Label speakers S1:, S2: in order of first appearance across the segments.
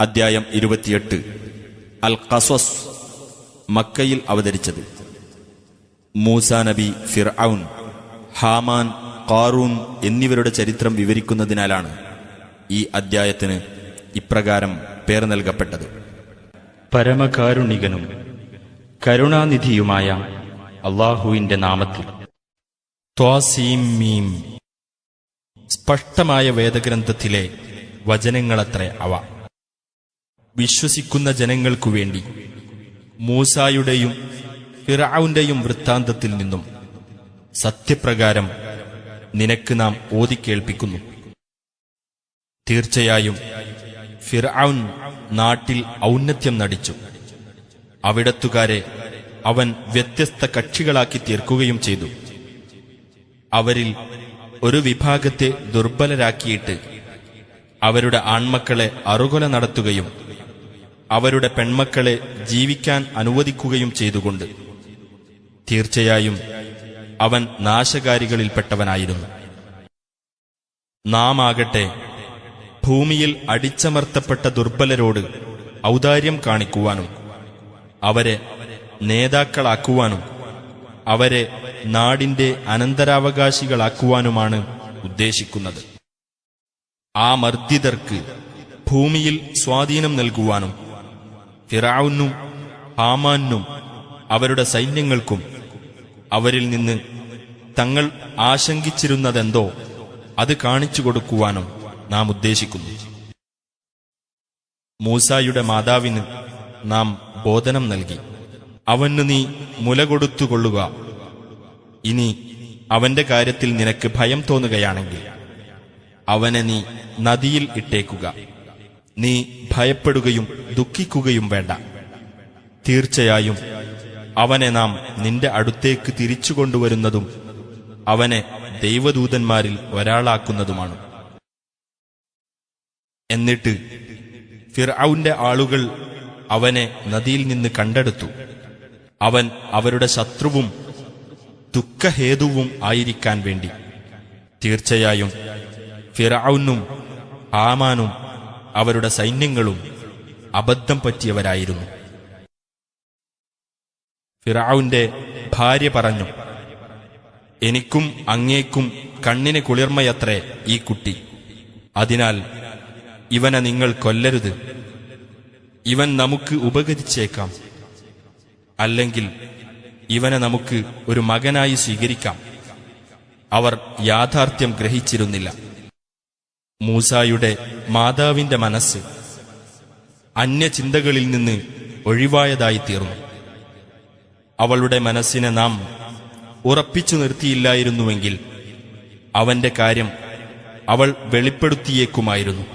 S1: അദ്ധ്യായം 28 അൽ ഖസസ്. മക്കയിൽ അവതരിച്ചത്. മൂസാ നബി, ഫിർഔൻ, ഹാമാൻ, ഖാറൂൻ എന്നിവരുടെ ചരിത്രം വിവരിക്കുന്നതിനാലാണ് ഈ അദ്ധ്യായത്തിന് ഇപ്രകാരം പേർ നൽകപ്പെട്ടത്.
S2: പരമകാരുണികനും കരുണാനിധിയുമായ അല്ലാഹുവിന്റെ നാമത്തിൽ. ത്വാസീം മീം. സ്പഷ്ടമായ വേദഗ്രന്ഥത്തിലെ വചനങ്ങളത്രേ അവ. വിശ്വസിക്കുന്ന ജനങ്ങൾക്കുവേണ്ടി മൂസായുടെയും ഫിർഔന്റെയും വൃത്താന്തത്തിൽ നിന്നും സത്യപ്രകാരം നിനക്ക് നാം ഓതിക്കേൾപ്പിക്കുന്നു. തീർച്ചയായും ഫിർഔൻ നാട്ടിൽ ഔന്നത്യം നടിച്ചു. അവിടത്തുകാരെ അവൻ വ്യത്യസ്ത കക്ഷികളാക്കി തീർക്കുകയും ചെയ്തു. അവരിൽ ഒരു വിഭാഗത്തെ ദുർബലരാക്കിയിട്ട് അവരുടെ ആൺമക്കളെ അറുകൊല നടത്തുകയും അവരുടെ പെൺമക്കളെ ജീവിക്കാൻ അനുവദിക്കുകയും ചെയ്തുകൊണ്ട് തീർച്ചയായും അവൻ നാശകാരികളിൽപ്പെട്ടവനായിരുന്നു. നാം ആകട്ടെ ഭൂമിയിൽ അടിച്ചമർത്തപ്പെട്ട ദുർബലരോട് ഔദാര്യം കാണിക്കുവാനും അവരെ നേതാക്കളാക്കുവാനും അവരെ നാടിന്റെ അനന്തരാവകാശികളാക്കുവാനുമാണ് ഉദ്ദേശിക്കുന്നത്. ആ മർദ്ദിതർക്ക് ഭൂമിയിൽ സ്വാധീനം നൽകുവാനും ഫിർഔനും ഹാമാനും അവരുടെ സൈന്യങ്ങൾക്കും അവരിൽ നിന്ന് തങ്ങൾ ആശങ്കിച്ചിരുന്നതെന്തോ അത് കാണിച്ചു കൊടുക്കുവാനും നാം ഉദ്ദേശിക്കുന്നു. മൂസായുടെ മാതാവിന് നാം ബോധനം നൽകി. അവന് നീ മുല കൊടുത്തുകൊള്ളുക. ഇനി അവന്റെ കാര്യത്തിൽ നിനക്ക് ഭയം തോന്നുകയാണെങ്കിൽ അവനെ നീ നദിയിൽ ഇട്ടേക്കുക. നീ ഭയപ്പെടുകയും ദുഃഖിക്കുകയും വേണ്ട. തീർച്ചയായും അവനെ നാം നിന്റെ അടുത്തേക്ക് തിരിച്ചുകൊണ്ടുവരുന്നതും അവനെ ദൈവദൂതന്മാരിൽ ഒരാളാക്കുന്നതുമാണ്. എന്നിട്ട് ഫിർഔന്റെ ആളുകൾ അവനെ നദിയിൽ നിന്ന് കണ്ടെടുത്തു. അവൻ അവരുടെ ശത്രുവും ദുഃഖഹേതുവും ആയിരിക്കാൻ വേണ്ടി. തീർച്ചയായും ഫിർഔനും ഹാമാനും അവരുടെ സൈന്യങ്ങളും അബദ്ധം പറ്റിയവരായിരുന്നു. ഫിർഔന്റെ ഭാര്യ പറഞ്ഞു, എനിക്കും അങ്ങേക്കും കണ്ണിന് കുളിർമയത്രേ ഈ കുട്ടി. അതിനാൽ ഇവനെ നിങ്ങൾ കൊല്ലരുത്. ഇവൻ നമുക്ക് ഉപകരിച്ചേക്കാം. അല്ലെങ്കിൽ ഇവനെ നമുക്ക് ഒരു മകനായി സ്വീകരിക്കാം. അവർ യാഥാർത്ഥ്യം ഗ്രഹിച്ചിരുന്നില്ല. മൂസായുടെ മാതാവിന്റെ മനസ്സ് അന്യചിന്തകളിൽ നിന്ന് ഒഴിവായതായി തീർന്നു. അവളുടെ മനസ്സിനെ നാം ഉറപ്പിച്ചു നിർത്തിയില്ലായിരുന്നുവെങ്കിൽ അവന്റെ കാര്യം അവൾ വെളിപ്പെടുത്തിയേക്കുമായിരുന്നു.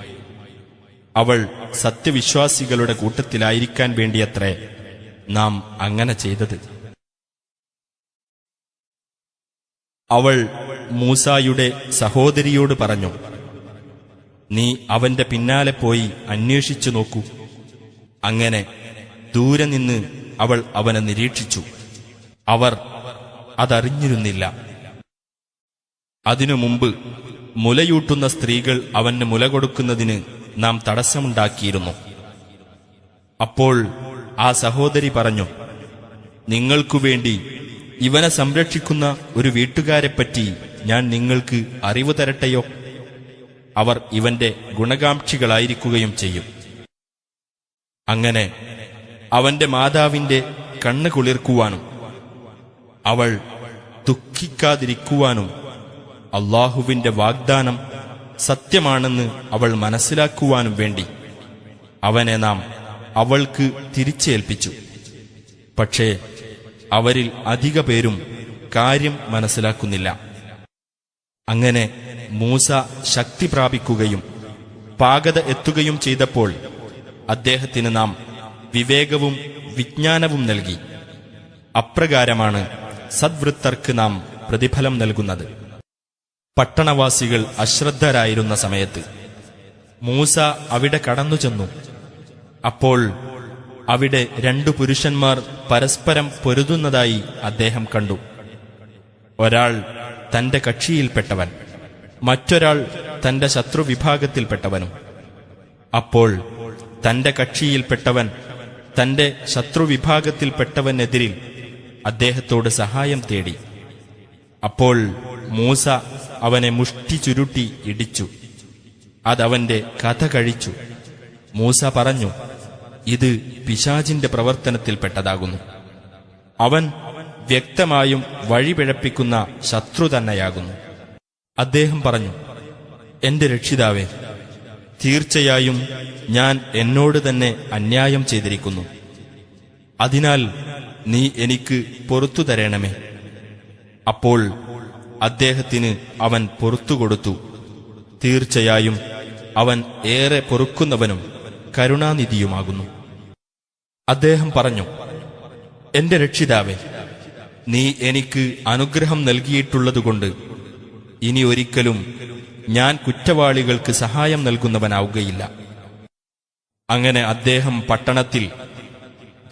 S2: അവൾ സത്യവിശ്വാസികളുടെ കൂട്ടത്തിലായിരിക്കാൻ വേണ്ടിയത്രേ നാം അങ്ങനെ ചെയ്തത്. അവൾ മൂസായുടെ സഹോദരിയോട് പറഞ്ഞു, നീ അവന്റെ പിന്നാലെ പോയി അന്വേഷിച്ചു നോക്കൂ. അങ്ങനെ ദൂരെ നിന്ന് അവൾ അവനെ നിരീക്ഷിച്ചു. അവർ അതറിഞ്ഞിരുന്നില്ല. അതിനു മുമ്പ് മുലയൂട്ടുന്ന സ്ത്രീകൾ അവന് മുല കൊടുക്കുന്നതിന് നാം തടസ്സമുണ്ടാക്കിയിരുന്നു. അപ്പോൾ ആ സഹോദരി പറഞ്ഞു, നിങ്ങൾക്കുവേണ്ടി ഇവനെ സംരക്ഷിക്കുന്ന ഒരു വീട്ടുകാരെപ്പറ്റി ഞാൻ നിങ്ങൾക്ക് അറിവ് തരട്ടെയോ? അവർ ഇവന്റെ ഗുണകാംക്ഷികളായിരിക്കുകയും ചെയ്യും. അങ്ങനെ അവന്റെ മാതാവിന്റെ കണ്ണ് കുളിർക്കുവാനും അവൾ ദുഃഖിക്കാതിരിക്കുവാനും അല്ലാഹുവിന്റെ വാഗ്ദാനം സത്യമാണെന്ന് അവൾ മനസ്സിലാക്കുവാനും വേണ്ടി അവനെ നാം അവൾക്ക് തിരിച്ചേൽപ്പിച്ചു. പക്ഷേ അവരിൽ അധിക പേരും കാര്യം മനസ്സിലാക്കുന്നില്ല. അങ്ങനെ മൂസ ശക്തി പ്രാപിക്കുകയും പാകത എത്തുകയും ചെയ്തപ്പോൾ അദ്ദേഹത്തിന് നാം വിവേകവും വിജ്ഞാനവും നൽകി. അപ്രകാരമാണ് സദ്വൃത്തർക്ക് നാം പ്രതിഫലം നൽകുന്നത്. പട്ടണവാസികൾ അശ്രദ്ധരായിരുന്ന സമയത്ത് മൂസ അവിടെ കടന്നുചെന്നു. അപ്പോൾ അവിടെ 2 പുരുഷന്മാർ പരസ്പരം പൊരുതുന്നതായി അദ്ദേഹം കണ്ടു. ഒരാൾ തന്റെ കക്ഷിയിൽപ്പെട്ടവൻ, മറ്റൊരാൾ തന്റെ ശത്രുവിഭാഗത്തിൽപ്പെട്ടവനും. അപ്പോൾ തന്റെ കക്ഷിയിൽപ്പെട്ടവൻ തന്റെ ശത്രുവിഭാഗത്തിൽപ്പെട്ടവനെതിരിൽ അദ്ദേഹത്തോട് സഹായം തേടി. അപ്പോൾ മൂസ അവനെ മുഷ്ടി ചുരുട്ടി ഇടിച്ചു. അതവന്റെ കഥ കഴിച്ചു. മൂസ പറഞ്ഞു, ഇത് പിശാചിന്റെ പ്രവർത്തനത്തിൽപ്പെട്ടതാകുന്നു. അവൻ വ്യക്തമായും വഴിപിഴപ്പിക്കുന്ന ശത്രു തന്നെയാകുന്നു. അദ്ദേഹം പറഞ്ഞു, എന്റെ രക്ഷിതാവേ, തീർച്ചയായും ഞാൻ എന്നോട് തന്നെ അന്യായം ചെയ്തിരിക്കുന്നു. അതിനാൽ നീ എനിക്ക് പൊറുത്തു തരണമേ. അപ്പോൾ അദ്ദേഹത്തിന് അവൻ പൊറുത്തുകൊടുത്തു. തീർച്ചയായും അവൻ ഏറെ പൊറുക്കുന്നവനും കരുണാനിധിയുമാകുന്നു. അദ്ദേഹം പറഞ്ഞു, എന്റെ രക്ഷിതാവേ, നീ എനിക്ക് അനുഗ്രഹം നൽകിയിട്ടുള്ളതുകൊണ്ട് ഇനി ഒരിക്കലും ഞാൻ കുറ്റവാളികൾക്ക് സഹായം നൽകുന്നവനാവുകയില്ല. അങ്ങനെ അദ്ദേഹം പട്ടണത്തിൽ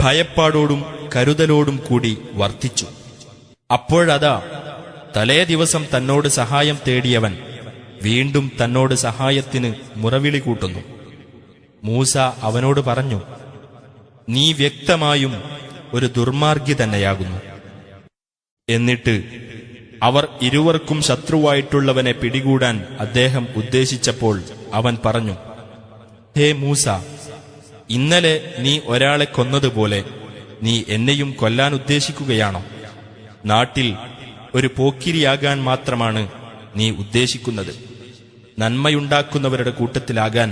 S2: ഭയപ്പാടോടും കരുതലോടും കൂടി വർത്തിച്ചു. അപ്പോഴതാ തലേ ദിവസം തന്നോട് സഹായം തേടിയവൻ വീണ്ടും തന്നോട് സഹായത്തിന് മുറവിളി കൂട്ടുന്നു. മൂസ അവനോട് പറഞ്ഞു, നീ വ്യക്തമായും ഒരു ദുർമാർഗി തന്നെയാകുന്നു. എന്നിട്ട് അവർ ഇരുവർക്കും ശത്രുവായിട്ടുള്ളവനെ പിടികൂടാൻ അദ്ദേഹം ഉദ്ദേശിച്ചപ്പോൾ അവൻ പറഞ്ഞു, ഹേ മൂസ, ഇന്നലെ നീ ഒരാളെ കൊന്നതുപോലെ നീ എന്നെയും കൊല്ലാൻ ഉദ്ദേശിക്കുകയാണോ? നാട്ടിൽ ഒരു പോക്കിരിയാകാൻ മാത്രമാണ് നീ ഉദ്ദേശിക്കുന്നത്. നന്മയുണ്ടാക്കുന്നവരുടെ കൂട്ടത്തിലാകാൻ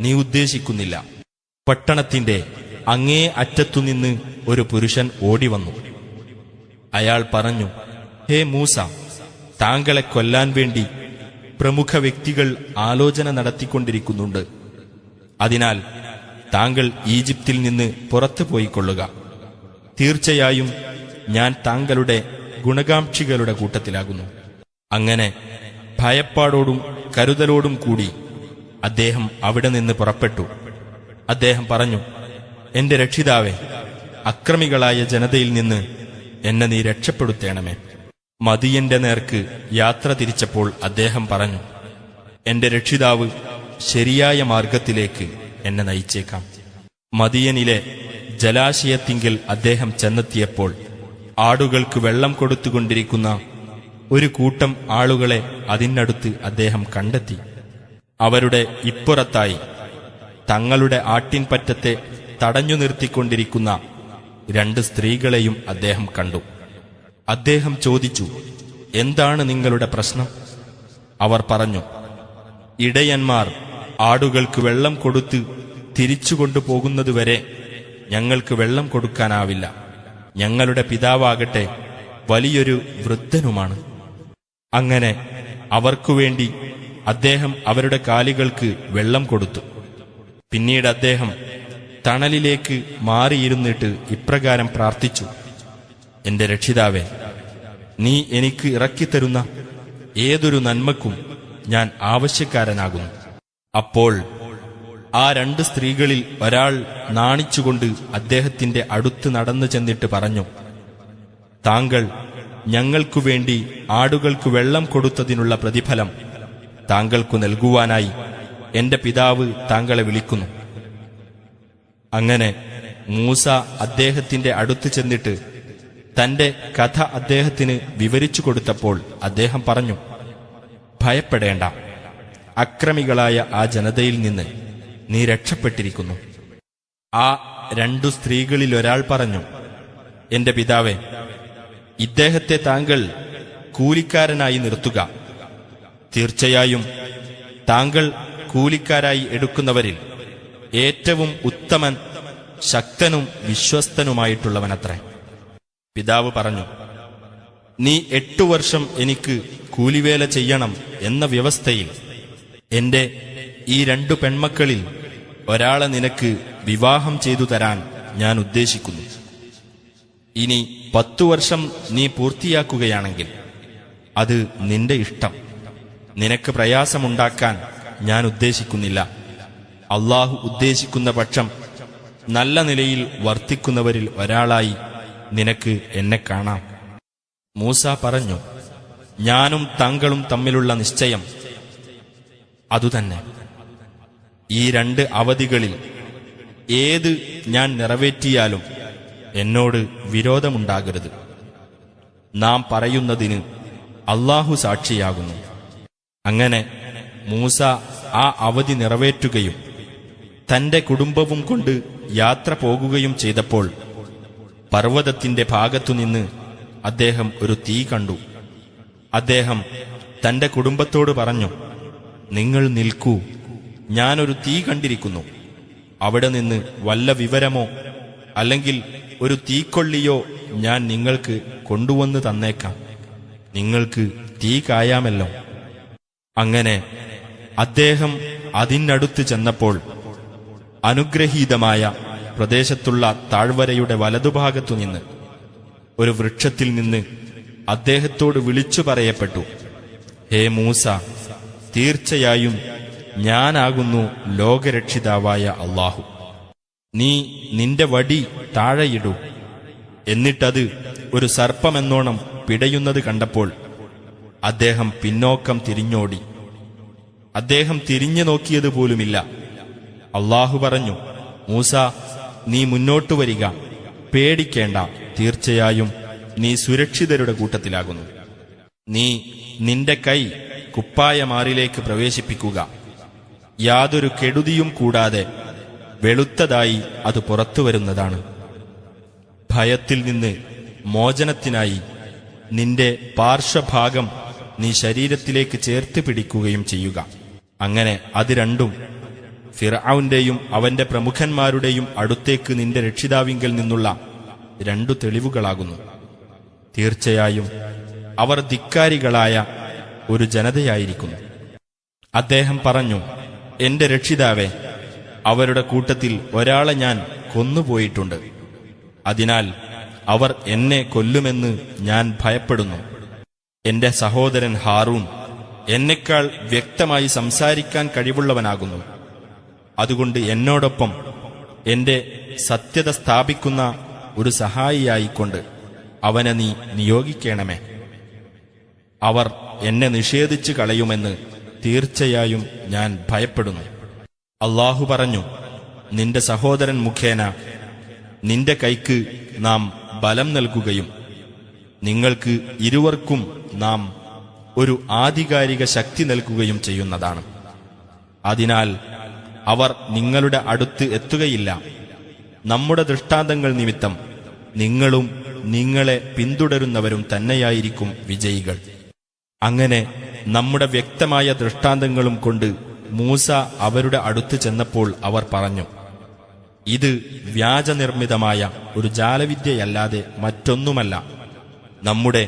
S2: നീ ഉദ്ദേശിക്കുന്നില്ല. പട്ടണത്തിന്റെ അങ്ങേ അറ്റത്തുനിന്ന് ഒരു പുരുഷൻ ഓടിവന്നു. അയാൾ പറഞ്ഞു, ഹേ മൂസ, താങ്കളെ കൊല്ലാൻ വേണ്ടി പ്രമുഖ വ്യക്തികൾ ആലോചന നടത്തിക്കൊണ്ടിരിക്കുന്നുണ്ട്. അതിനാൽ താങ്കൾ ഈജിപ്തിൽ നിന്ന് പുറത്തു പോയിക്കൊള്ളുക. തീർച്ചയായും ഞാൻ താങ്കളുടെ ഗുണകാംക്ഷികളുടെ കൂട്ടത്തിലാകുന്നു. അങ്ങനെ ഭയപ്പാടോടും കരുതലോടും കൂടി അദ്ദേഹം അവിടെ നിന്ന് പുറപ്പെട്ടു. അദ്ദേഹം പറഞ്ഞു, എന്റെ രക്ഷിതാവേ, അക്രമികളായ ജനതയിൽ നിന്ന് എന്നെ നീ രക്ഷപ്പെടുത്തേണമേ. മദിയന്റെ നേർക്ക് യാത്ര തിരിച്ചപ്പോൾ അദ്ദേഹം പറഞ്ഞു, എന്റെ രക്ഷിതാവ് ശരിയായ മാർഗത്തിലേക്ക് എന്നെ നയിച്ചേക്കാം. മദിയനിലെ ജലാശയത്തിങ്കിൽ അദ്ദേഹം ചെന്നെത്തിയപ്പോൾ ആടുകൾക്ക് വെള്ളം കൊടുത്തുകൊണ്ടിരിക്കുന്ന ഒരു കൂട്ടം ആളുകളെ അതിനടുത്ത് അദ്ദേഹം കണ്ടെത്തി. അവരുടെ ഇപ്പുറത്തായി തങ്ങളുടെ ആട്ടിൻപറ്റത്തെ തടഞ്ഞു നിർത്തിക്കൊണ്ടിരിക്കുന്ന 2 സ്ത്രീകളെയും അദ്ദേഹം കണ്ടു. അദ്ദേഹം ചോദിച്ചു, എന്താണ് നിങ്ങളുടെ പ്രശ്നം? അവർ പറഞ്ഞു, ഇടയന്മാർ ആടുകൾക്ക് വെള്ളം കൊടുത്ത് തിരിച്ചുകൊണ്ടുപോകുന്നതുവരെ ഞങ്ങൾക്ക് വെള്ളം കൊടുക്കാനാവില്ല. ഞങ്ങളുടെ പിതാവാകട്ടെ വലിയൊരു വൃദ്ധനുമാണ്. അങ്ങനെ അവർക്കുവേണ്ടി അദ്ദേഹം അവരുടെ കാലികൾക്ക് വെള്ളം കൊടുത്തു. പിന്നീട് അദ്ദേഹം തണലിലേക്ക് മാറിയിരുന്നിട്ട് ഇപ്രകാരം പ്രാർത്ഥിച്ചു, എന്റെ രക്ഷിതാവേ, നീ എനിക്ക് ഇറക്കിത്തരുന്ന ഏതൊരു നന്മക്കും ഞാൻ ആവശ്യക്കാരനാകുന്നു. അപ്പോൾ ആ 2 സ്ത്രീകളിൽ ഒരാൾ നാണിച്ചുകൊണ്ട് അദ്ദേഹത്തിന്റെ അടുത്ത് നടന്നു ചെന്നിട്ട് പറഞ്ഞു, താങ്കൾ ഞങ്ങൾക്കുവേണ്ടി ആടുകൾക്ക് വെള്ളം കൊടുത്തതിനുള്ള പ്രതിഫലം താങ്കൾക്കു നൽകുവാനായി എന്റെ പിതാവ് താങ്കളെ വിളിക്കുന്നു. അങ്ങനെ മൂസ അദ്ദേഹത്തിന്റെ അടുത്ത് ചെന്നിട്ട് തന്റെ കഥ അദ്ദേഹത്തിന് വിവരിച്ചു കൊടുത്തപ്പോൾ അദ്ദേഹം പറഞ്ഞു, ഭയപ്പെടേണ്ട, അക്രമികളായ ആ ജനതയിൽ നിന്ന് നീ രക്ഷപ്പെട്ടിരിക്കുന്നു. ആ 2 സ്ത്രീകളിലൊരാൾ പറഞ്ഞു, എന്റെ പിതാവേ, ഇദ്ദേഹത്തെ താങ്കൾ കൂലിക്കാരനായി നിർത്തുക. തീർച്ചയായും താങ്കൾ കൂലിക്കാരായി എടുക്കുന്നവരിൽ ഏറ്റവും ഉത്തമൻ, ശക്തനും വിശ്വസ്തനുമായിട്ടുള്ളവനത്രേ. പിതാവ് പറഞ്ഞു, നീ 8 വർഷം എനിക്ക് കൂലിവേല ചെയ്യണം എന്ന വ്യവസ്ഥയിൽ എന്റെ ഈ 2 പെൺമക്കളിൽ ഒരാളെ നിനക്ക് വിവാഹം ചെയ്തു തരാൻ ഞാൻ ഉദ്ദേശിക്കുന്നു. ഇനി 10 വർഷം നീ പൂർത്തിയാക്കുകയാണെങ്കിൽ അത് നിന്റെ ഇഷ്ടം. നിനക്ക് പ്രയാസമുണ്ടാക്കാൻ ഞാൻ ഉദ്ദേശിക്കുന്നില്ല. അള്ളാഹു ഉദ്ദേശിക്കുന്ന പക്ഷം നല്ല നിലയിൽ വർത്തിക്കുന്നവരിൽ ഒരാളായി നിനക്ക് എന്നെ കാണാം. മൂസ പറഞ്ഞു, ഞാനും താങ്കളും തമ്മിലുള്ള നിശ്ചയം അതുതന്നെ. ഈ 2 അവധികളിൽ ഏത് ഞാൻ നിറവേറ്റിയാലും എന്നോട് വിരോധമുണ്ടാകരുത്. നാം പറയുന്നതിന് അല്ലാഹു സാക്ഷിയാകുന്നു. അങ്ങനെ മൂസ ആ അവധി നിറവേറ്റുകയും തന്റെ കുടുംബവും കൊണ്ട് യാത്ര പോകുകയും ചെയ്തപ്പോൾ പർവ്വതത്തിന്റെ ഭാഗത്തുനിന്ന് അദ്ദേഹം ഒരു തീ കണ്ടു. അദ്ദേഹം തന്റെ കുടുംബത്തോട് പറഞ്ഞു, നിങ്ങൾ നിൽക്കൂ, ഞാനൊരു തീ കണ്ടിരിക്കുന്നു. അവിടെ നിന്ന് വല്ല വിവരമോ അല്ലെങ്കിൽ ഒരു തീക്കൊള്ളിയോ ഞാൻ നിങ്ങൾക്ക് കൊണ്ടുവന്ന് തന്നേക്കാം. നിങ്ങൾക്ക് തീ കായാമല്ലോ. അങ്ങനെ അദ്ദേഹം അതിനടുത്ത് ചെന്നപ്പോൾ അനുഗ്രഹീതമായ പ്രദേശത്തുള്ള താഴ്വരയുടെ വലതുഭാഗത്തുനിന്ന് ഒരു വൃക്ഷത്തിൽ നിന്ന് അദ്ദേഹത്തോട് വിളിച്ചു പറയപ്പെട്ടു, ഹേ മൂസ, തീർച്ചയായും ഞാനാകുന്നു ലോകരക്ഷിതാവായ അല്ലാഹു. നീ നിന്റെ വടി താഴെയിടൂ. എന്നിട്ടത് ഒരു സർപ്പമെന്നോണം പിടയുന്നത് കണ്ടപ്പോൾ അദ്ദേഹം പിന്നോക്കം തിരിഞ്ഞോടി. അദ്ദേഹം തിരിഞ്ഞു നോക്കിയതുപോലുമില്ല. അല്ലാഹു പറഞ്ഞു, മൂസ, നീ മുന്നോട്ടു വരിക, പേടിക്കേണ്ട, തീർച്ചയായും നീ സുരക്ഷിതരുടെ കൂട്ടത്തിലാകുന്നു. നീ നിന്റെ കൈ കുപ്പായമാറിലേക്ക് പ്രവേശിപ്പിക്കുക. യാതൊരു കെടുതിയും കൂടാതെ വെളുത്തതായി അത് പുറത്തുവരുന്നതാണ്. ഭയത്തിൽ നിന്ന് മോചനത്തിനായി നിന്റെ പാർശ്വഭാഗം നീ ശരീരത്തിലേക്ക് ചേർത്ത് പിടിക്കുകയും ചെയ്യുക. അങ്ങനെ അത് രണ്ടും ഫിർഔന്റെയും അവന്റെ പ്രമുഖന്മാരുടെയും അടുത്തേക്ക് നിന്റെ രക്ഷിതാവിങ്കൽ നിന്നുള്ള രണ്ടു തെളിവുകളാകുന്നു. തീർച്ചയായും അവർ ധിക്കാരികളായ ഒരു ജനതയായിരിക്കുന്നു. അദ്ദേഹം പറഞ്ഞു, എന്റെ രക്ഷിതാവേ, അവരുടെ കൂട്ടത്തിൽ ഒരാളെ ഞാൻ കൊന്നുപോയിട്ടുണ്ട്. അതിനാൽ അവർ എന്നെ കൊല്ലുമെന്ന് ഞാൻ ഭയപ്പെടുന്നു. എന്റെ സഹോദരൻ ഹാറൂൻ എന്നെക്കാൾ വ്യക്തമായി സംസാരിക്കാൻ കഴിവുള്ളവനാകുന്നു. അതുകൊണ്ട് എന്നോടൊപ്പം എന്റെ സത്യത സ്ഥാപിക്കുന്ന ഒരു സഹായിയായിക്കൊണ്ട് അവനെ നീ നിയോഗിക്കണമേ. അവർ എന്നെ നിഷേധിച്ചു കളയുമെന്ന് തീർച്ചയായും ഞാൻ ഭയപ്പെടുന്നു. അല്ലാഹു പറഞ്ഞു, നിന്റെ സഹോദരൻ മുഖേന നിന്റെ കൈക്ക് നാം ബലം നൽകുകയും നിങ്ങൾക്ക് ഇരുവർക്കും നാം ഒരു ആധികാരിക ശക്തി നൽകുകയും ചെയ്യുന്നതാണ്. അതിനാൽ അവർ നിങ്ങളുടെ അടുത്ത് എത്തുകയില്ല. നമ്മുടെ ദൃഷ്ടാന്തങ്ങൾ നിമിത്തം നിങ്ങളും നിങ്ങളെ പിന്തുടരുന്നവരും തന്നെയായിരിക്കും വിജയികൾ. അങ്ങനെ നമ്മുടെ വ്യക്തമായ ദൃഷ്ടാന്തങ്ങളും കൊണ്ട് മൂസ അവരുടെ അടുത്ത് ചെന്നപ്പോൾ അവർ പറഞ്ഞു, ഇത് വ്യാജനിർമ്മിതമായ ഒരു ജാലവിദ്യയല്ലാതെ മറ്റൊന്നുമല്ല. നമ്മുടെ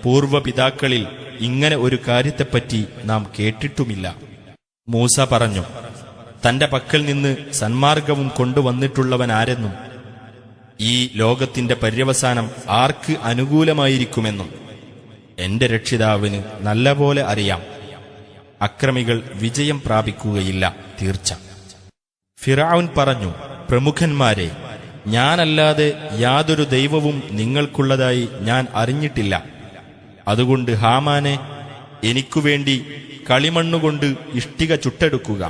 S2: പൂർവപിതാക്കളിൽ ഇങ്ങനെ ഒരു കാര്യത്തെപ്പറ്റി നാം കേട്ടിട്ടുമില്ല. മൂസ പറഞ്ഞു, തന്റെ പക്കൽ നിന്ന് സന്മാർഗവും കൊണ്ടുവന്നിട്ടുള്ളവനാരെന്നും ഈ ലോകത്തിന്റെ പര്യവസാനം ആർക്ക് അനുകൂലമായിരിക്കുമെന്നും എന്റെ രക്ഷിതാവിന് നല്ലപോലെ അറിയാം. അക്രമികൾ വിജയം പ്രാപിക്കുകയില്ല, തീർച്ച. ഫിർഔൻ പറഞ്ഞു, പ്രമുഖന്മാരെ, ഞാനല്ലാതെ യാതൊരു ദൈവവും നിങ്ങൾക്കുള്ളതായി ഞാൻ അറിഞ്ഞിട്ടില്ല. അതുകൊണ്ട് ഹാമാനെ, എനിക്കുവേണ്ടി കളിമണ്ണുകൊണ്ട് ഇഷ്ടിക ചുട്ടെടുക്കുക.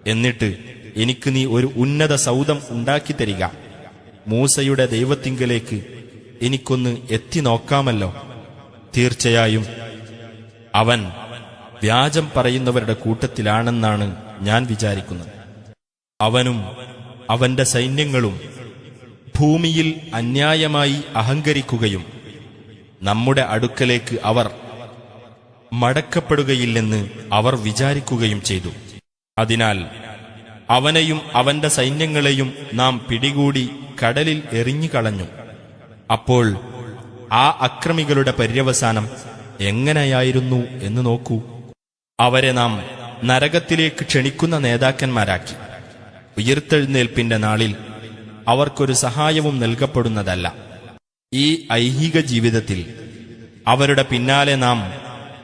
S2: എന്നിട്ട് എനിക്ക് നീ ഒരു ഉന്നത സൗധം ഉണ്ടാക്കിത്തരിക. മൂസയുടെ ദൈവത്തിങ്കലേക്ക് എനിക്കൊന്ന് എത്തി നോക്കാമല്ലോ. തീർച്ചയായും അവൻ വ്യാജം പറയുന്നവരുടെ കൂട്ടത്തിലാണെന്നാണ് ഞാൻ വിചാരിക്കുന്നത്. അവനും അവന്റെ സൈന്യങ്ങളും ഭൂമിയിൽ അന്യായമായി അഹങ്കരിക്കുകയും നമ്മുടെ അടുക്കലേക്ക് അവർ മടക്കപ്പെടുകയില്ലെന്ന് അവർ വിചാരിക്കുകയും ചെയ്തു. അതിനാൽ അവനെയും അവന്റെ സൈന്യങ്ങളെയും നാം പിടികൂടി കടലിൽ എറിഞ്ഞുകളഞ്ഞു. അപ്പോൾ ആ അക്രമികളുടെ പര്യവസാനം എങ്ങനെയായിരുന്നു എന്ന് നോക്കൂ. അവരെ നാം നരകത്തിലേക്ക് ക്ഷണിക്കുന്ന നേതാക്കന്മാരാക്കി. ഉയിർത്തെഴുന്നേൽപ്പിന്റെ നാളിൽ അവർക്കൊരു സഹായവും നൽകപ്പെടുന്നതല്ല. ഈ ഐഹിക ജീവിതത്തിൽ അവരുടെ പിന്നാലെ നാം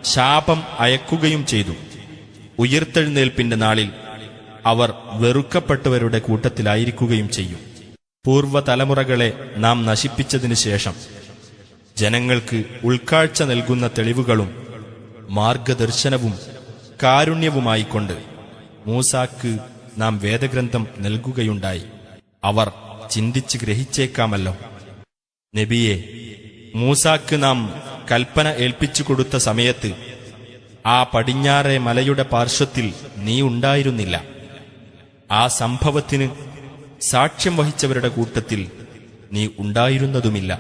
S2: ശാപം അയക്കുകയും ചെയ്തു. ഉയിർത്തെഴുന്നേൽപ്പിന്റെ നാളിൽ അവർ വെറുക്കപ്പെട്ടവരുടെ കൂട്ടത്തിലായിരിക്കുകയും ചെയ്യും. പൂർവ്വതലമുറകളെ നാം നശിപ്പിച്ചതിനു ശേഷം ജനങ്ങൾക്ക് ഉൾക്കാഴ്ച നൽകുന്ന തെളിവുകളും മാർഗദർശനവും കാരുണ്യവുമായിക്കൊണ്ട് മൂസാക്ക് നാം വേദഗ്രന്ഥം നൽകുകയുണ്ടായി. അവർ ചിന്തിച്ച് ഗ്രഹിച്ചേക്കാമല്ലോ. നബിയെ, മൂസാക്ക് നാം കൽപ്പന ഏൽപ്പിച്ചു കൊടുത്ത സമയത്ത് ആ പടിഞ്ഞാറെ മലയുടെ പാർശ്വത്തിൽ നീ ഉണ്ടായിരുന്നില്ല. ആ സംഭവത്തിന് സാക്ഷ്യം വഹിച്ചവരുടെ കൂട്ടത്തിൽ നീ ഉണ്ടായിരുന്നതുമില്ല.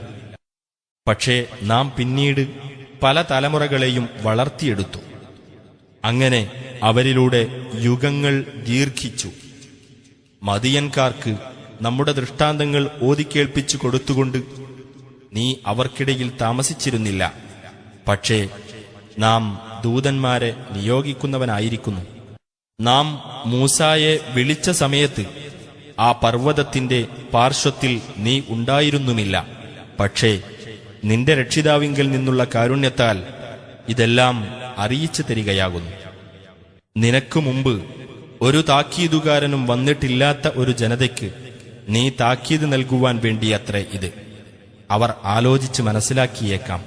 S2: പക്ഷേ നാം പിന്നീട് പല തലമുറകളെയും വളർത്തിയെടുത്തു. അങ്ങനെ അവരിലൂടെ യുഗങ്ങൾ ദീർഘിച്ചു. മദിയൻകാർക്ക് നമ്മുടെ ദൃഷ്ടാന്തങ്ങൾ ഓതിക്കേൾപ്പിച്ചു കൊടുത്തുകൊണ്ട് നീ അവർക്കിടയിൽ താമസിച്ചിരുന്നില്ല. പക്ഷേ നാം ദൂതന്മാരെ നിയോഗിക്കുന്നവനായിരിക്കുന്നു. നാം മൂസായെ വിളിച്ച സമയത്ത് ആ പർവ്വതത്തിന്റെ പാർശ്വത്തിൽ നീ ഉണ്ടായിരുന്നുമില്ല. പക്ഷേ നിന്റെ രക്ഷിതാവിങ്കൽ നിന്നുള്ള കാരുണ്യത്താൽ ഇതെല്ലാം അറിയിച്ചു തരികയാകുന്നു. നിനക്കു മുമ്പ് ഒരു താക്കീതുകാരനും വന്നിട്ടില്ലാത്ത ഒരു ജനതയ്ക്ക് നീ താക്കീത് നൽകുവാൻ വേണ്ടിയത്രേ ഇത്. അവർ ആലോചിച്ച് മനസ്സിലാക്കിയേക്കാം.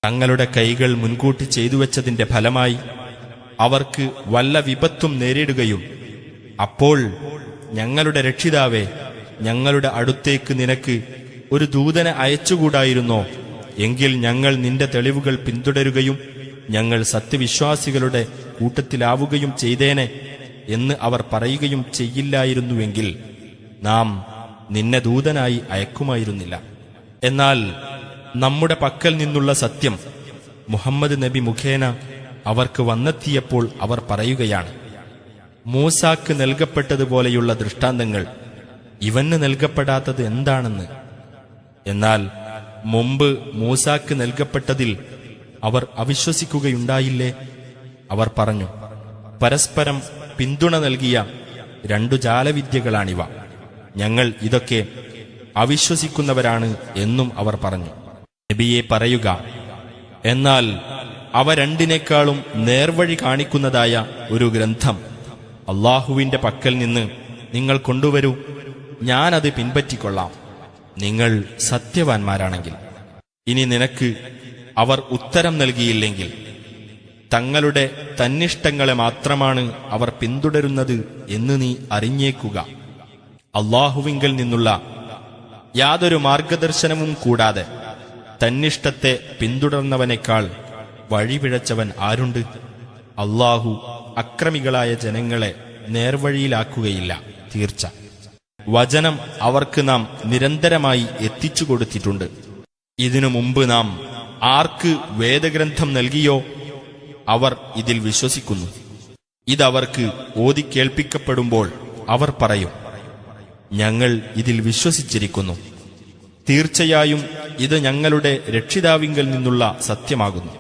S2: തങ്ങളുടെ കൈകൾ മുൻകൂട്ടി ചെയ്തുവെച്ചതിന്റെ ഫലമായി അവർക്ക് വല്ല വിപത്തും നേരിടുകയും അപ്പോൾ ഞങ്ങളുടെ രക്ഷിതാവേ, ഞങ്ങളുടെ അടുത്തേക്ക് നിനക്ക് ഒരു ദൂതനെ അയച്ചുകൂടായിരുന്നോ? എങ്കിൽ ഞങ്ങൾ നിന്റെ തെളിവുകൾ പിന്തുടരുകയും ഞങ്ങൾ സത്യവിശ്വാസികളുടെ കൂട്ടത്തിലാവുകയും ചെയ്തേനെ എന്ന് അവർ പറയുകയും ചെയ്യില്ലായിരുന്നുവെങ്കിൽ നാം നിന്നെ ദൂതനായി അയക്കുമായിരുന്നില്ല. എന്നാൽ നമ്മുടെ പക്കൽ നിന്നുള്ള സത്യം മുഹമ്മദ് നബി മുഖേന അവർക്ക് വന്നെത്തിയപ്പോൾ അവർ പറയുകയാണ്, മൂസാക്ക് നൽകപ്പെട്ടതുപോലെയുള്ള ദൃഷ്ടാന്തങ്ങൾ ഇവന് നൽകപ്പെടാത്തത് എന്താണെന്ന്. എന്നാൽ മുമ്പ് മൂസാക്ക് നൽകപ്പെട്ടതിൽ അവർ അവിശ്വസിക്കുകയുണ്ടായില്ലേ? അവർ പറഞ്ഞു, പരസ്പരം പിന്തുണ നൽകിയ രണ്ടു ജാലവിദ്യകളാണിവ. ഞങ്ങൾ ഇതൊക്കെ അവിശ്വസിക്കുന്നവരാണ് എന്നും അവർ പറഞ്ഞു. നബിയെ പറയുക, എന്നാൽ അവ രണ്ടിനേക്കാളും നേർവഴി കാണിക്കുന്നതായ ഒരു ഗ്രന്ഥം അള്ളാഹുവിന്റെ പക്കൽ നിന്ന് നിങ്ങൾ കൊണ്ടുവരൂ, ഞാനത് പിൻപറ്റിക്കൊള്ളാം, നിങ്ങൾ സത്യവാൻമാരാണെങ്കിൽ. ഇനി നിനക്ക് അവർ ഉത്തരം നൽകിയില്ലെങ്കിൽ തങ്ങളുടെ തന്നിഷ്ടങ്ങളെ മാത്രമാണ് അവർ പിന്തുടരുന്നത് എന്ന് നീ അറിഞ്ഞേക്കുക. അള്ളാഹുവിങ്കൽ നിന്നുള്ള യാതൊരു മാർഗദർശനവും കൂടാതെ തന്നിഷ്ടത്തെ പിന്തുടർന്നവനേക്കാൾ വഴിപിഴച്ചവൻ ആരുണ്ട്? അള്ളാഹു അക്രമികളായ ജനങ്ങളെ നേർവഴിയിലാക്കുകയില്ല, തീർച്ച. വചനം അവർക്ക് നാം നിരന്തരമായി എത്തിച്ചു കൊടുത്തിട്ടുണ്ട്. ഇതിനു മുമ്പ് നാം ആർക്ക് വേദഗ്രന്ഥം നൽകിയോ അവർ ഇതിൽ വിശ്വസിക്കുന്നു. ഇതവർക്ക് ഓതിക്കേൾപ്പിക്കപ്പെടുമ്പോൾ അവർ പറയും, ഞങ്ങൾ ഇതിൽ വിശ്വസിച്ചിരിക്കുന്നു. തീർച്ചയായും ഇത് ഞങ്ങളുടെ രക്ഷിതാവിങ്കൽ നിന്നുള്ള സത്യമാകുന്നു.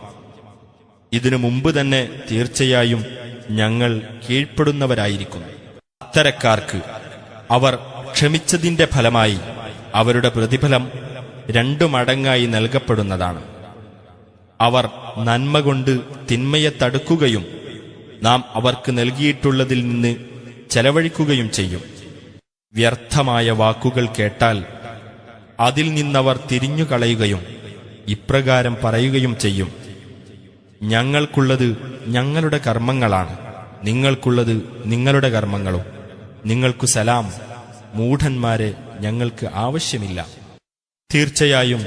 S2: ഇതിനു മുമ്പ് തന്നെ തീർച്ചയായും ഞങ്ങൾ കീഴ്പ്പെടുന്നവരായിരിക്കുന്നു. അത്തരക്കാർക്ക് അവർ ക്ഷമിച്ചതിന്റെ ഫലമായി അവരുടെ പ്രതിഫലം 2 മടങ്ങായി നൽകപ്പെടുന്നതാണ്. അവർ നന്മ കൊണ്ട് തിന്മയെ തടുക്കുകയും നാം അവർക്ക് നൽകിയിട്ടുള്ളതിൽ നിന്ന് ചെലവഴിക്കുകയും ചെയ്യും. വ്യർത്ഥമായ വാക്കുകൾ കേട്ടാൽ അതിൽ നിന്നവർ തിരിഞ്ഞുകളയുകയും ഇപ്രകാരം പറയുകയും ചെയ്യും, ഞങ്ങൾക്കുള്ളത് ഞങ്ങളുടെ കർമ്മങ്ങളാണ്, നിങ്ങൾക്കുള്ളത് നിങ്ങളുടെ കർമ്മങ്ങളും. നിങ്ങൾക്കു സലാം, മൂഢന്മാരെ ഞങ്ങൾക്ക് ആവശ്യമില്ല. തീർച്ചയായും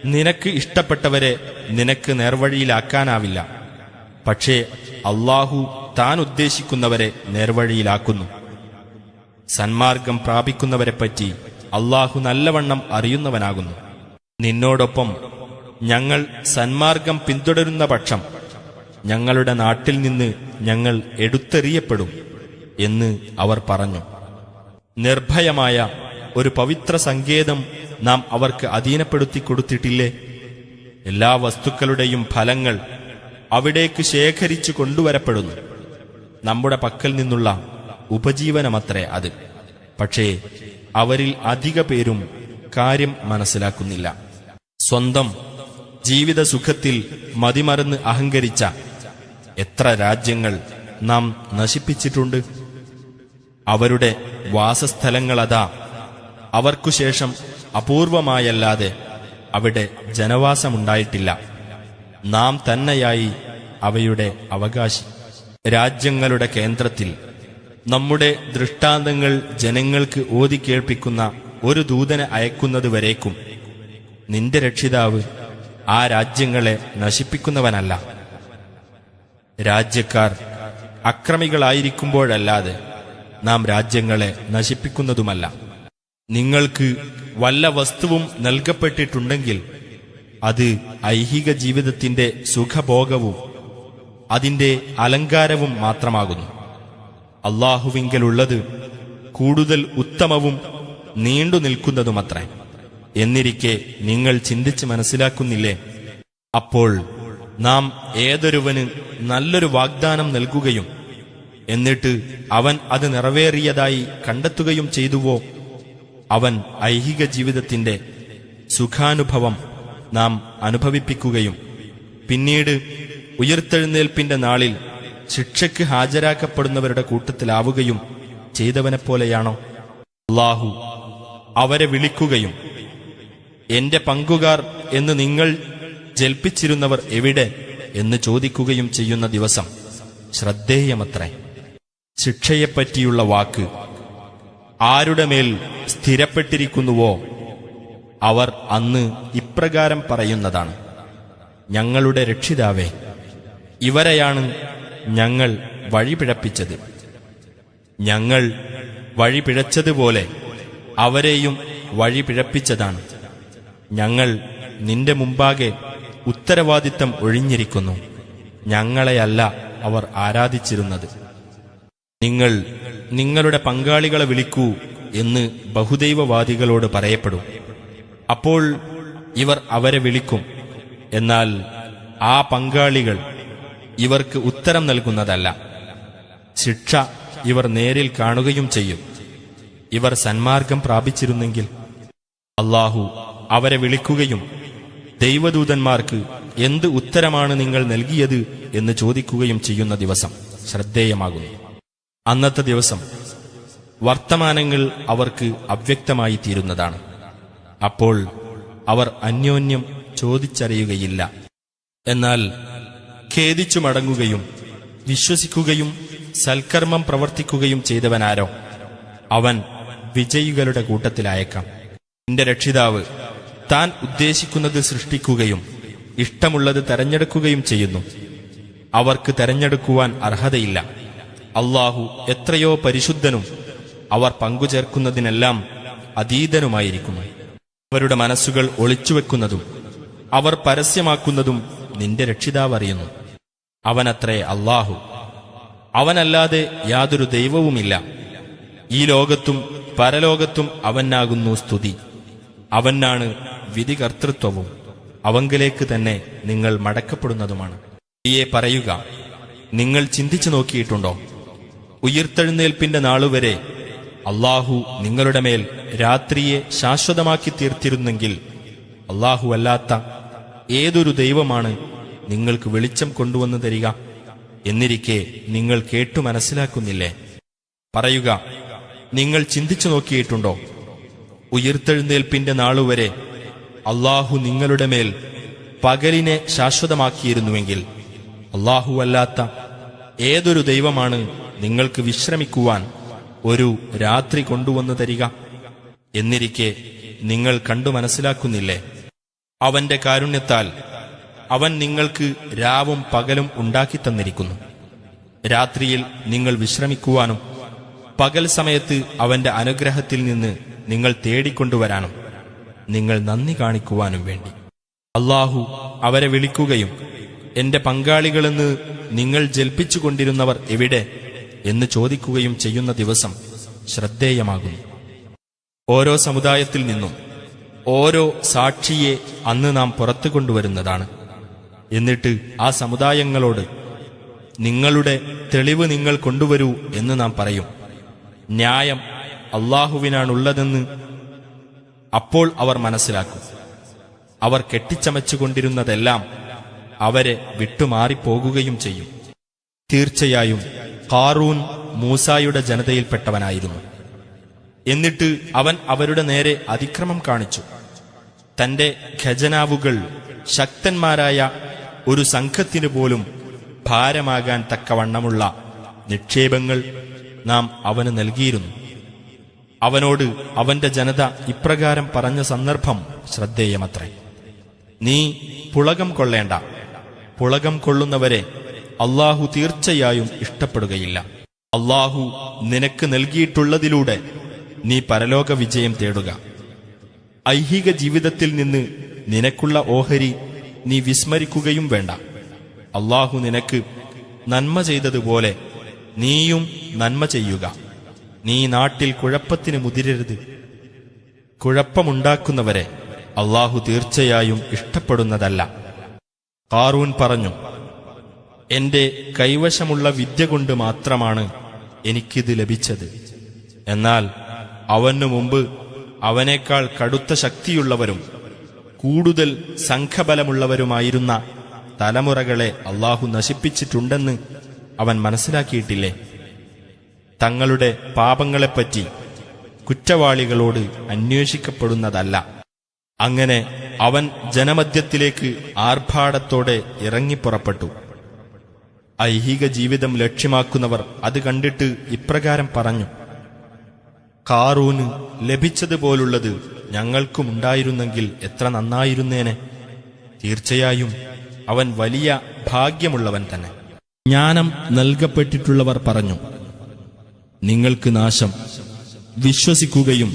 S2: നിനക്ക് ഇഷ്ടപ്പെട്ടവരെ നിനക്ക് നേർവഴിയിലാക്കാനാവില്ല. പക്ഷേ അള്ളാഹു താൻ ഉദ്ദേശിക്കുന്നവരെ നേർവഴിയിലാക്കുന്നു. സന്മാർഗം പ്രാപിക്കുന്നവരെപ്പറ്റി അള്ളാഹു നല്ലവണ്ണം അറിയുന്നവനാകുന്നു. നിന്നോടൊപ്പം ഞങ്ങൾ സന്മാർഗം പിന്തുടരുന്ന പക്ഷം ഞങ്ങളുടെ നാട്ടിൽ നിന്ന് ഞങ്ങൾ എടുത്തെറിയപ്പെടും എന്ന് അവർ പറഞ്ഞു. നിർഭയമായ ഒരു പവിത്ര സങ്കേതം നാം അവർക്ക് അധീനപ്പെടുത്തി കൊടുത്തിട്ടില്ലേ? എല്ലാ വസ്തുക്കളുടെയും ഫലങ്ങൾ അവിടേക്ക് ശേഖരിച്ചു കൊണ്ടുവരപ്പെടുന്നു. നമ്മുടെ പക്കൽ നിന്നുള്ള ഉപജീവനമത്രേ അത്. പക്ഷേ അവരിൽ അധിക പേരും കാര്യം മനസ്സിലാക്കുന്നില്ല. സ്വന്തം ജീവിത സുഖത്തിൽ മതിമറന്ന് അഹങ്കരിച്ച എത്ര രാജ്യങ്ങൾ നാം നശിപ്പിച്ചിട്ടുണ്ട്. അവരുടെ വാസസ്ഥലങ്ങളതാ അവർക്കുശേഷം അപൂർവമായല്ലാതെ അവിടെ ജനവാസമുണ്ടായിട്ടില്ല. നാം തന്നെയായി അവയുടെ അവകാശി. രാജ്യങ്ങളുടെ കേന്ദ്രത്തിൽ നമ്മുടെ ദൃഷ്ടാന്തങ്ങൾ ജനങ്ങൾക്ക് ഓതിക്കേൾപ്പിക്കുന്ന ഒരു ദൂതനെ അയക്കുന്നതുവരേക്കും നിന്റെ രക്ഷിതാവ് ആ രാജ്യങ്ങളെ നശിപ്പിക്കുന്നവനല്ല. രാജ്യക്കാർ അക്രമികളായിരിക്കുമ്പോഴല്ലാതെ നാം രാജ്യങ്ങളെ നശിപ്പിക്കുന്നതുമല്ല. നിങ്ങൾക്ക് വല്ല വസ്തുവും നൽകപ്പെട്ടിട്ടുണ്ടെങ്കിൽ അത് ഐഹിക ജീവിതത്തിന്റെ സുഖഭോഗവും അതിന്റെ അലങ്കാരവും മാത്രമാകുന്നു. അല്ലാഹുവിങ്കലുള്ളത് കൂടുതൽ ഉത്തമവും നീണ്ടു നിൽക്കുന്നതുമത്രേ. എന്നിരിക്കെ നിങ്ങൾ ചിന്തിച്ച് മനസ്സിലാക്കുന്നില്ലേ? അപ്പോൾ നാം ഏതൊരുവന് നല്ലൊരു വാഗ്ദാനം നൽകുകയും എന്നിട്ട് അവൻ അത് നിറവേറിയതായി കണ്ടെത്തുകയും ചെയ്തുവോ, അവൻ ഐഹിക ജീവിതത്തിന്റെ സുഖാനുഭവം നാം അനുഭവിപ്പിക്കുകയും പിന്നീട് ഉയിർത്തെഴുന്നേൽപ്പിന്റെ നാളിൽ ശിക്ഷയ്ക്ക് ഹാജരാക്കപ്പെടുന്നവരുടെ കൂട്ടത്തിലാവുകയും ചെയ്തവനെപ്പോലെയാണോ? അല്ലാഹു അവരെ വിളിക്കുകയും എന്റെ പങ്കുകാർ എന്ന് നിങ്ങൾ ജൽപ്പിച്ചിരുന്നവർ എവിടെ എന്ന് ചോദിക്കുകയും ചെയ്യുന്ന ദിവസം ശ്രദ്ധേയമത്രേ. ശിക്ഷയെപ്പറ്റിയുള്ള വാക്ക് ആരുടെ മേൽ സ്ഥിരപ്പെട്ടിരിക്കുന്നുവോ അവർ അന്ന് ഇപ്രകാരം പറയുന്നതാണ്: ഞങ്ങളുടെ രക്ഷിതാവേ, ഇവരെയാണ് ഞങ്ങൾ വഴിപിഴപ്പിച്ചത്. ഞങ്ങൾ വഴിപിഴച്ചതുപോലെ അവരെയും വഴിപിഴപ്പിച്ചതാണ്. ഞങ്ങൾ നിന്റെ മുമ്പാകെ ഉത്തരവാദിത്തം ഒഴിഞ്ഞിരിക്കുന്നു. ഞങ്ങളെയല്ല അവർ ആരാധിച്ചിരുന്നത്. നിങ്ങൾ നിങ്ങളുടെ പങ്കാളികളെ വിളിക്കൂ എന്ന് ബഹുദൈവവാദികളോട് പറയപ്പെടും. അപ്പോൾ ഇവർ അവരെ വിളിക്കും. എന്നാൽ ആ പങ്കാളികൾ ഇവർക്ക് ഉത്തരം നൽകുന്നതല്ല. ശിക്ഷ ഇവർ നേരിൽ കാണുകയും ചെയ്യും. ഇവർ സന്മാർഗം പ്രാപിച്ചിരുന്നെങ്കിൽ. അല്ലാഹു അവരെ വിളിക്കുകയും ദൈവദൂതന്മാർക്ക് എന്ത് ഉത്തരമാണ് നിങ്ങൾ നൽകിയത് എന്ന് ചോദിക്കുകയും ചെയ്യുന്ന ദിവസം ശ്രദ്ധേയമാകുന്നു. അന്നത്തെ ദിവസം വർത്തമാനങ്ങൾ അവർക്ക് അവ്യക്തമായി തീരുന്നതാണ്. അപ്പോൾ അവർ അന്യോന്യം ചോദിച്ചറിയുകയില്ല. എന്നാൽ ഖേദിച്ചു മടങ്ങുകയും വിശ്വസിക്കുകയും സൽക്കർമ്മം പ്രവർത്തിക്കുകയും ചെയ്തവനാരോ അവൻ വിജയികളുടെ കൂട്ടത്തിലായേക്കാം. നിന്റെ രക്ഷിതാവ് താൻ ഉദ്ദേശിക്കുന്നത് സൃഷ്ടിക്കുകയും ഇഷ്ടമുള്ളത് തെരഞ്ഞെടുക്കുകയും ചെയ്യുന്നു. അവർക്ക് തെരഞ്ഞെടുക്കുവാൻ അർഹതയില്ല. അല്ലാഹു എത്രയോ പരിശുദ്ധനും അവർ പങ്കുചേർക്കുന്നതിനെല്ലാം അതീതനുമായിരിക്കുന്നു. അവരുടെ മനസ്സുകൾ ഒളിച്ചുവെക്കുന്നതും അവർ പരസ്യമാക്കുന്നതും നിന്റെ രക്ഷിതാവ് അറിയുന്നു. അവനത്രേ അല്ലാഹു. അവനല്ലാതെ യാതൊരു ദൈവവുമില്ല. ഈ ലോകത്തും പരലോകത്തും അവനാകുന്നു സ്തുതി. അവനാണ് വിധികർത്തൃത്വവും. അവങ്കലേക്ക് തന്നെ നിങ്ങൾ മടക്കപ്പെടുന്നതുമാണ്. ഈയെ പറയുക, നിങ്ങൾ ചിന്തിച്ചു നോക്കിയിട്ടുണ്ടോ? ഉയിർത്തെഴുന്നേൽപ്പിന്റെ നാളുവരെ അല്ലാഹു നിങ്ങളുടെ മേൽ രാത്രിയെ ശാശ്വതമാക്കി തീർത്തിരുന്നെങ്കിൽ അല്ലാഹു അല്ലാത്ത ഏതൊരു ദൈവമാണ് നിങ്ങൾക്ക് വെളിച്ചം കൊണ്ടുവന്നു തരിക? എന്നിരിക്കെ നിങ്ങൾ കേട്ടു മനസ്സിലാക്കുന്നില്ലേ? പറയുക, നിങ്ങൾ ചിന്തിച്ചു നോക്കിയിട്ടുണ്ടോ? ഉയിർത്തെഴുന്നേൽപ്പിന്റെ നാളുവരെ അല്ലാഹു നിങ്ങളുടെ മേൽ പകലിനെ ശാശ്വതമാക്കിയിരുന്നുവെങ്കിൽ അല്ലാഹു അല്ലാത്ത ഏതൊരു ദൈവമാണ് നിങ്ങൾക്ക് വിശ്രമിക്കുവാൻ ഒരു രാത്രി കൊണ്ടുവന്നു തരിക? എന്നിരിക്കെ നിങ്ങൾ കണ്ടു മനസ്സിലാക്കുന്നില്ലേ? അവന്റെ കാരുണ്യത്താൽ അവൻ നിങ്ങൾക്ക് രാവും പകലും ഉണ്ടാക്കിത്തന്നിരിക്കുന്നു. രാത്രിയിൽ നിങ്ങൾ വിശ്രമിക്കുവാനും പകൽ സമയത്ത് അവന്റെ അനുഗ്രഹത്തിൽ നിന്ന് നിങ്ങൾ തേടിക്കൊണ്ടുവരാനും നിങ്ങൾ നന്ദി കാണിക്കുവാനും വേണ്ടി. അല്ലാഹു അവരെ വിളിക്കുകയും എന്റെ പങ്കാളികളെന്ന് നിങ്ങൾ ജൽപ്പിച്ചുകൊണ്ടിരുന്നവർ എവിടെ എന്ന് ചോദിക്കുകയും ചെയ്യുന്ന ദിവസം ശ്രദ്ധേയമാകുന്നു. ഓരോ സമുദായത്തിൽ നിന്നും ഓരോ സാക്ഷിയെ അന്ന് നാം പുറത്തു കൊണ്ടുവരുന്നതാണ്. എന്നിട്ട് ആ സമുദായങ്ങളോട് നിങ്ങളുടെ തെളിവ് നിങ്ങൾ കൊണ്ടുവരൂ എന്ന് നാം പറയും. ന്യായം അല്ലാഹുവിനാണുള്ളതെന്ന് അപ്പോൾ അവർ മനസ്സിലാക്കും. അവർ കെട്ടിച്ചമച്ചുകൊണ്ടിരുന്നതെല്ലാം അവരെ വിട്ടുമാറിപ്പോകുകയും ചെയ്യും. തീർച്ചയായും ഖാറൂൻ മൂസായുടെ ജനതയിൽപ്പെട്ടവനായിരുന്നു. എന്നിട്ട് അവൻ അവരുടെ നേരെ അതിക്രമം കാണിച്ചു. തന്റെ ഖജനാവുകൾ ശക്തന്മാരായ ഒരു സംഘത്തിനു പോലും ഭാരമാകാൻ തക്കവണ്ണമുള്ള നിക്ഷേപങ്ങൾ നാം അവന് നൽകിയിരുന്നു. അവനോട് അവന്റെ ജനത ഇപ്രകാരം പറഞ്ഞ സന്ദർഭം ശ്രദ്ധേയമത്രേ: നീ പുളകം കൊള്ളേണ്ട, പുളകം കൊള്ളുന്നവരെ അല്ലാഹു തീർച്ചയായും ഇഷ്ടപ്പെടുകയില്ല. അല്ലാഹു നിനക്ക് നൽകിയിട്ടുള്ളതിലൂടെ നീ പരലോക വിജയം തേടുക. ഐഹിക ജീവിതത്തിൽ നിന്ന് നിനക്കുള്ള ഓഹരി നീ വിസ്മരിക്കുകയും വേണ്ട. അല്ലാഹു നിനക്ക് നന്മ ചെയ്തതുപോലെ നീയും നന്മ ചെയ്യുക. നീ നാട്ടിൽ കുഴപ്പത്തിന് മുതിരരുത്. കുഴപ്പമുണ്ടാക്കുന്നവരെ അല്ലാഹു തീർച്ചയായും ഇഷ്ടപ്പെടുന്നതല്ല. ഖാറൂൻ പറഞ്ഞു: എന്റെ കൈവശമുള്ള വിദ്യ കൊണ്ട് മാത്രമാണ് എനിക്കിത് ലഭിച്ചത്. എന്നാൽ അവനു മുമ്പ് അവനേക്കാൾ കടുത്ത ശക്തിയുള്ളവരും കൂടുതൽ സംഘബലമുള്ളവരുമായിരുന്ന തലമുറകളെ അല്ലാഹു നശിപ്പിച്ചിട്ടുണ്ടെന്ന് അവൻ മനസ്സിലാക്കിയിട്ടില്ലേ? തങ്ങളുടെ പാപങ്ങളെപ്പറ്റി കുറ്റവാളികളോട് അന്വേഷിക്കപ്പെടുന്നതല്ല. അങ്ങനെ അവൻ ജനമധ്യത്തിലേക്ക് ആർഭാടത്തോടെ ഇറങ്ങിപ്പുറപ്പെട്ടു. ഐഹിക ജീവിതം ലക്ഷ്യമാക്കുന്നവർ അത് കണ്ടിട്ട് ഇപ്രകാരം പറഞ്ഞു: ഖാറൂന് ലഭിച്ചതുപോലുള്ളത് ഞങ്ങൾക്കുമുണ്ടായിരുന്നെങ്കിൽ എത്ര നന്നായിരുന്നേനെ. തീർച്ചയായും അവൻ വലിയ ഭാഗ്യമുള്ളവൻ തന്നെ. ജ്ഞാനം നൽകപ്പെട്ടിട്ടുള്ളവർ പറഞ്ഞു: നിങ്ങൾക്ക് നാശം. വിശ്വസിക്കുകയും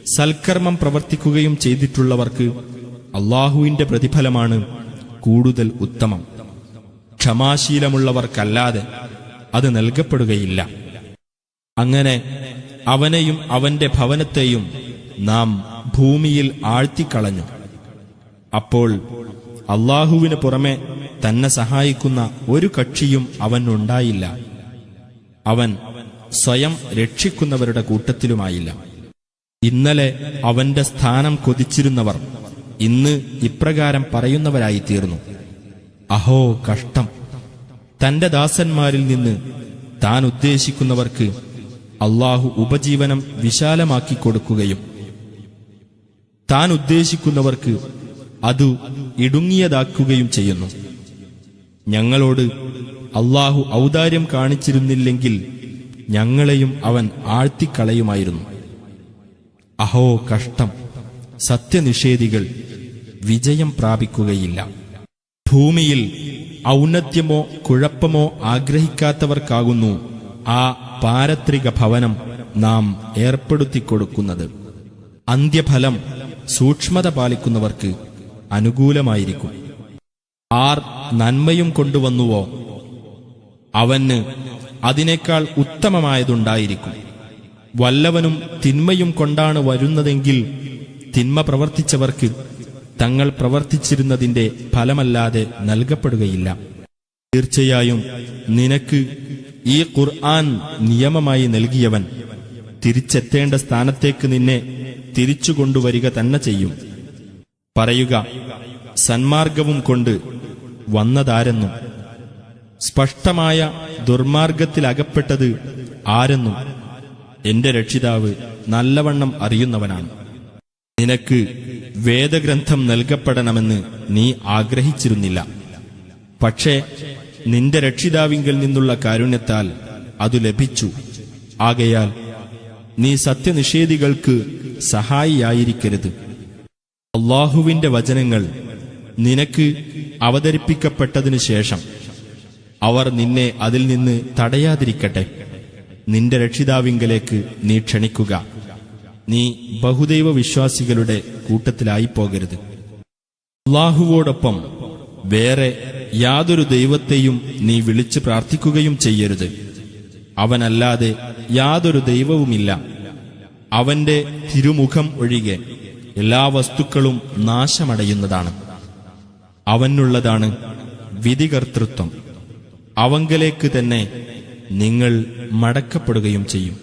S2: സൽക്കർമ്മം പ്രവർത്തിക്കുകയും ചെയ്തിട്ടുള്ളവർക്ക് അല്ലാഹുവിന്റെ പ്രതിഫലമാണ് കൂടുതൽ ഉത്തമം. ക്ഷമാശീലമുള്ളവർക്കല്ലാതെ അത് നൽകപ്പെടുകയില്ല. അങ്ങനെ അവനെയും അവന്റെ ഭവനത്തെയും നാം ഭൂമിയിൽ ആഴ്ത്തിക്കളഞ്ഞു. അപ്പോൾ അല്ലാഹുവിന് പുറമെ തന്നെ സഹായിക്കുന്ന ഒരു കക്ഷിയും അവനുണ്ടായില്ല. അവൻ സ്വയം രക്ഷിക്കുന്നവരുടെ കൂട്ടത്തിലുമായില്ല. ഇന്നലെ അവന്റെ സ്ഥാനം കൊതിച്ചിരുന്നവർ ഇന്ന് ഇപ്രകാരം പറയുന്നവരായിത്തീർന്നു: അഹോ കഷ്ടം! തന്റെ ദാസന്മാരിൽ നിന്ന് താൻ ഉദ്ദേശിക്കുന്നവർക്ക് അല്ലാഹു ഉപജീവനം വിശാലമാക്കിക്കൊടുക്കുകയും താൻ ഉദ്ദേശിക്കുന്നവർക്ക് അതു ഇടുങ്ങിയതാക്കുകയും ചെയ്യുന്നു. ഞങ്ങളോട് അല്ലാഹു ഔദാര്യം കാണിച്ചിരുന്നില്ലെങ്കിൽ ഞങ്ങളെയും അവൻ ആഴ്ത്തിക്കളയുമായിരുന്നു. അഹോ കഷ്ടം! സത്യനിഷേധികൾ വിജയം പ്രാപിക്കുകയില്ല. ഭൂമിയിൽ ഔന്നത്യമോ കുഴപ്പമോ ആഗ്രഹിക്കാത്തവർക്കാകുന്നു ആ പാരത്രിക ഭവനം നാം ഏർപ്പെടുത്തിക്കൊടുക്കുന്നത്. അന്ത്യഫലം സൂക്ഷ്മത പാലിക്കുന്നവർക്ക് അനുകൂലമായിരിക്കും. ആർ നന്മയും കൊണ്ടുവന്നുവോ അവന് അതിനേക്കാൾ ഉത്തമമായതുണ്ടായിരിക്കും. വല്ലവനും തിന്മയും കൊണ്ടാണ് വരുന്നതെങ്കിൽ തിന്മ പ്രവർത്തിച്ചവർക്ക് തങ്ങൾ പ്രവർത്തിച്ചിരുന്നതിന്റെ ഫലമല്ലാതെ നൽകപ്പെടുകയില്ല. തീർച്ചയായും നിനക്ക് ഈ ഖുർആൻ നിയമമായി നൽകിയവൻ തിരിച്ചെത്തേണ്ട സ്ഥാനത്തേക്ക് നിന്നെ തിരിച്ചുകൊണ്ടുവരിക തന്നെ ചെയ്യും. പറയുക: സന്മാർഗവും കൊണ്ട് വന്നതാരെന്നും സ്പഷ്ടമായ ദുർമാർഗത്തിലകപ്പെട്ടത് ആരെന്നും എന്റെ രക്ഷിതാവ് നല്ലവണ്ണം അറിയുന്നവനാണ്. നിനക്ക് വേദഗ്രന്ഥം നൽകപ്പെടണമെന്ന് നീ ആഗ്രഹിച്ചിരുന്നില്ല. പക്ഷേ നിന്റെ രക്ഷിതാവിങ്കൽ നിന്നുള്ള കാരുണ്യത്താൽ അതു ലഭിച്ചു. ആകയാൽ നീ സത്യനിഷേധികൾക്ക് സഹായിയായിരിക്കരുത്. അല്ലാഹുവിന്റെ വചനങ്ങൾ നിനക്ക് അവതരിപ്പിക്കപ്പെട്ടതിനു ശേഷം അവർ നിന്നെ അതിൽ നിന്ന് തടയാതിരിക്കട്ടെ. നിന്റെ രക്ഷിതാവിങ്കലേക്ക് നീ ക്ഷണിക്കുക. നീ ബഹുദൈവ വിശ്വാസികളുടെ കൂട്ടത്തിലായിപ്പോകരുത്. അല്ലാഹുവോടൊപ്പം വേറെ യാതൊരു ദൈവത്തെയും നീ വിളിച്ച് പ്രാർത്ഥിക്കുകയും ചെയ്യരുത്. അവനല്ലാതെ യാതൊരു ദൈവവുമില്ല. അവന്റെ തിരുമുഖം ഒഴികെ എല്ലാ വസ്തുക്കളും നാശമടയുന്നതാണ്. അവനുള്ളതാണ് വിധികർത്തൃത്വം. അവങ്കലേക്ക് തന്നെ നിങ്ങൾ മടക്കപ്പെടുകയും ചെയ്യും.